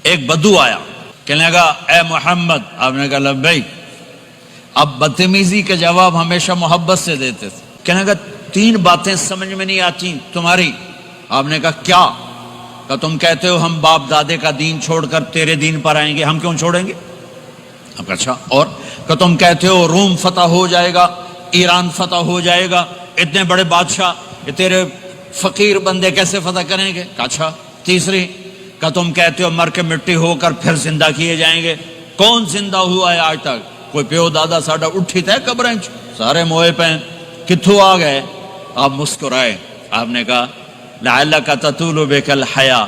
ایک بدو آیا، کہنے لگا اے محمد، آپ نے کہا لبیک۔ اب بدتمیزی کا جواب ہمیشہ محبت سے دیتے تھے۔ کہنے لگا تین باتیں سمجھ میں نہیں آتی تمہاری۔ آپ نے کہا کیا؟ کہ تم کہتے ہو ہم باپ دادے کا دین چھوڑ کر تیرے دین پر آئیں گے، ہم کیوں چھوڑیں گے؟ اب اچھا، اور کہ تم کہتے ہو روم فتح ہو جائے گا، ایران فتح ہو جائے گا، اتنے بڑے بادشاہ یہ تیرے فقیر بندے کیسے فتح کریں گے؟ اچھا، تیسری کہ تم کہتے ہو مر کے مٹی ہو کر پھر زندہ کیے جائیں گے، کون زندہ ہوا ہے آج تک؟ کوئی پیو دادا ساڈا اٹھی تے قبریں سارے موئے پہ کتھوں آ گئے؟ آپ مسکرائے، آپ نے کہا لعلک تطول بک الحیا،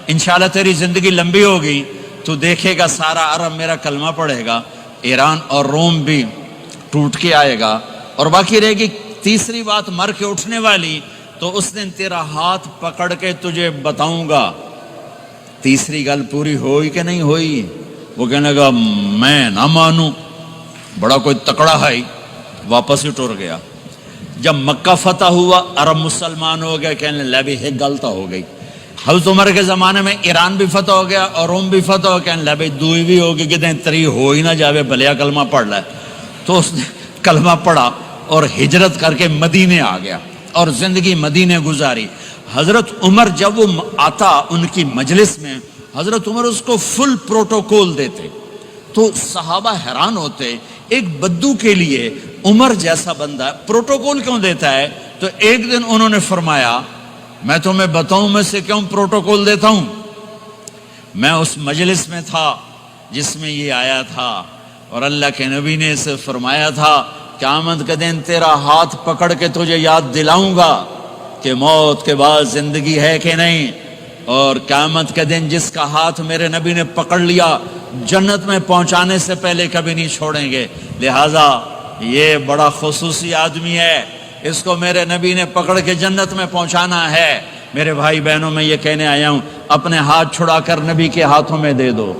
انشاءاللہ تیری زندگی لمبی ہوگی، تو دیکھے گا سارا عرب میرا کلمہ پڑھے گا، ایران اور روم بھی ٹوٹ کے آئے گا، اور باقی رہے گی تیسری بات مر کے اٹھنے والی، تو اس دن تیرا ہاتھ پکڑ کے تجھے بتاؤں گا۔ تیسری گل پوری ہوئی کہ نہیں ہوئی؟ وہ کہنے لگا میں نہ مانوں، بڑا کوئی تکڑا ہے، واپس ہی ٹر گیا۔ جب مکہ فتح ہوا، عرب مسلمان ہو گئے، کہنے لے بھی ایک غلطہ ہو گئی۔ حضرت عمر کے زمانے میں ایران بھی فتح ہو گیا اور روم بھی فتح ہو گیا، کہنے لے بھی دوئی بھی ہوگی، کہ تری ہو ہی نہ جاوے، بھلیا کلمہ پڑھ لے۔ تو اس نے کلمہ پڑھا اور ہجرت کر کے مدینے آ گیا اور زندگی مدینے گزاری۔ حضرت عمر جب وہ آتا ان کی مجلس میں، حضرت عمر اس کو فل پروٹوکول دیتے، تو صحابہ حیران ہوتے، ایک بدو کے لیے عمر جیسا بندہ پروٹوکول کیوں دیتا ہے؟ تو ایک دن انہوں نے فرمایا میں تمہیں بتاؤں میں سے کیوں پروٹوکول دیتا ہوں؟ میں اس مجلس میں تھا جس میں یہ آیا تھا، اور اللہ کے نبی نے اسے فرمایا تھا قیامت کے دن تیرا ہاتھ پکڑ کے تجھے یاد دلاؤں گا کہ موت کے بعد زندگی ہے کہ نہیں، اور قیامت کے دن جس کا ہاتھ میرے نبی نے پکڑ لیا جنت میں پہنچانے سے پہلے کبھی نہیں چھوڑیں گے۔ لہٰذا یہ بڑا خصوصی آدمی ہے، اس کو میرے نبی نے پکڑ کے جنت میں پہنچانا ہے۔ میرے بھائی بہنوں، میں یہ کہنے آیا ہوں اپنے ہاتھ چھڑا کر نبی کے ہاتھوں میں دے دو۔